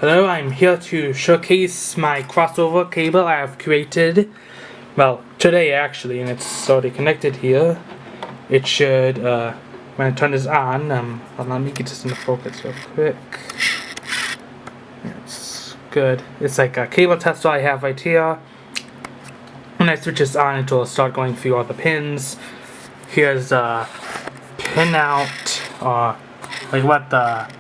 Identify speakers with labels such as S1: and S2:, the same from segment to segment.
S1: Hello, I'm here to showcase my crossover cable I have created. Well, today actually, and it's already connected here. It should, when I turn this on, well, let me get this into focus real quick. It's good. It's like a cable tester I have right here. When I switch this on, it will start going through all the pins. Here's a pinout, or like what the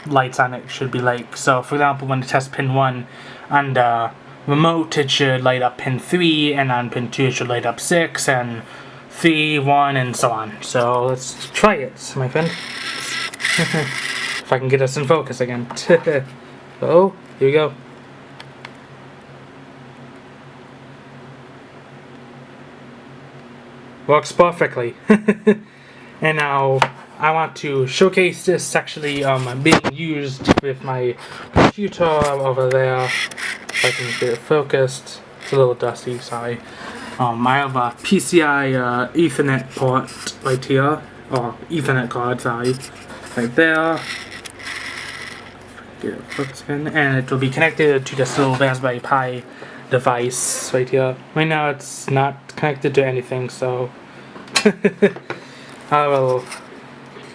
S1: lights on it should be like. So for example, when I test pin 1 on the remote, it should light up pin 3, and on pin 2 it should light up 6, and 3, 1, and so on. So let's try it, my friend. If I can get us in focus again. Oh, here we go. Works perfectly. And now I want to showcase this actually being used with my computer over there. If I can get it focused. It's a little dusty, sorry. I have a PCI Ethernet port right here, or Ethernet card, sorry, right there. Get it focused again, and it will be connected to this little Raspberry Pi device right here. Right now it's not connected to anything, so I will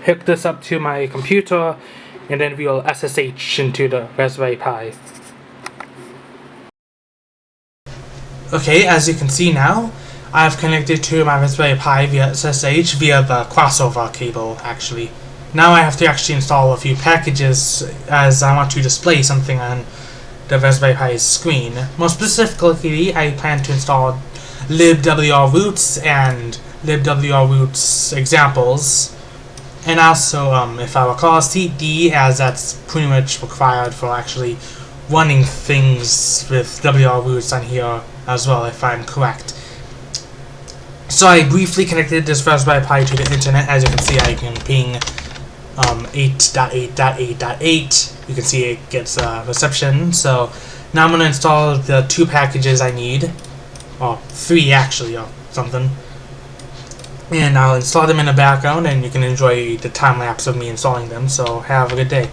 S1: hook this up to my computer, and then we will SSH into the Raspberry Pi. Okay, as you can see now, I've connected to my Raspberry Pi via SSH via the crossover cable, actually. Now I have to actually install a few packages as I want to display something on the Raspberry Pi's screen. More specifically, I plan to install libwroots and libwroots examples, and also, if I recall, cd, as that's pretty much required for actually running things with wroots on here as well, if I'm correct. So I briefly connected this Raspberry Pi to the internet. As you can see, I can ping 8.8.8.8. You can see it gets reception. So now I'm going to install the 2 packages I need, or 3 actually, or something. And I'll install them in the background, and you can enjoy the time lapse of me installing them. So have a good day.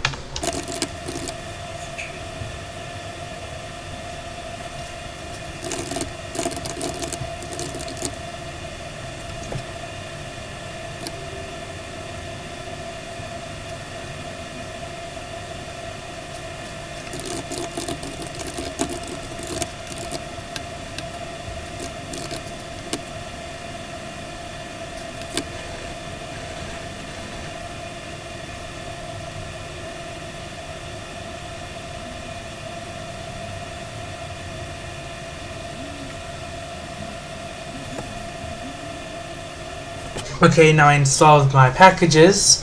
S1: Okay, now I installed my packages.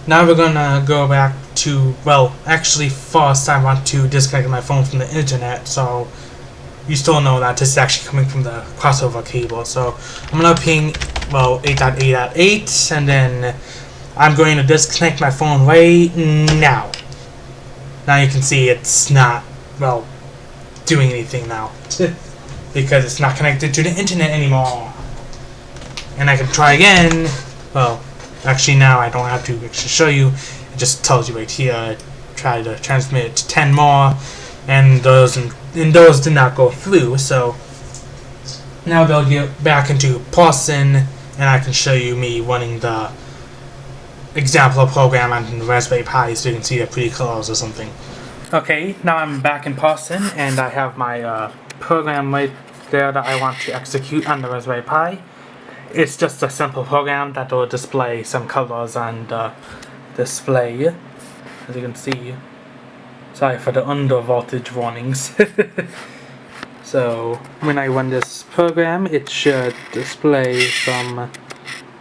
S1: Now we're gonna go back to, well, actually first I want to disconnect my phone from the internet, so you still know that this is actually coming from the crossover cable. So I'm gonna ping, well, 8.8.8, and then I'm going to disconnect my phone right now. Now you can see it's not, well, doing anything now because it's not connected to the internet anymore. And I can try again. Well, actually now I don't have to actually show you. It just tells you right here. I tried to transmit it to 10 more, and those did not go through. So now they'll get back into person, and I can show you me running the example program on the Raspberry Pi, so you can see the pretty colors or something. Okay, now I'm back in person, and I have my program right there that I want to execute on the Raspberry Pi. It's just a simple program that will display some colors on the display, as you can see. Sorry for the under voltage warnings. So when I run this program, it should display some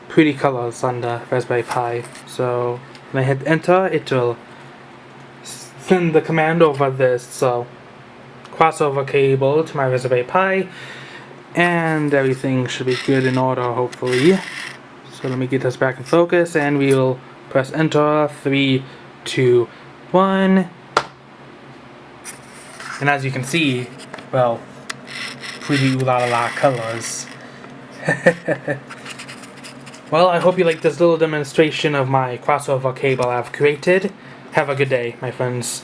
S1: pretty colors on the Raspberry Pi. So when I hit enter, it will send the command over this crossover cable to my Raspberry Pi, and everything should be good in order, hopefully. So let me get this back in focus, and we'll press enter. 3, 2, 1. And as you can see, well, pretty ooh-la-la colors. Well, I hope you like this little demonstration of my crossover cable I've created. Have a good day, my friends.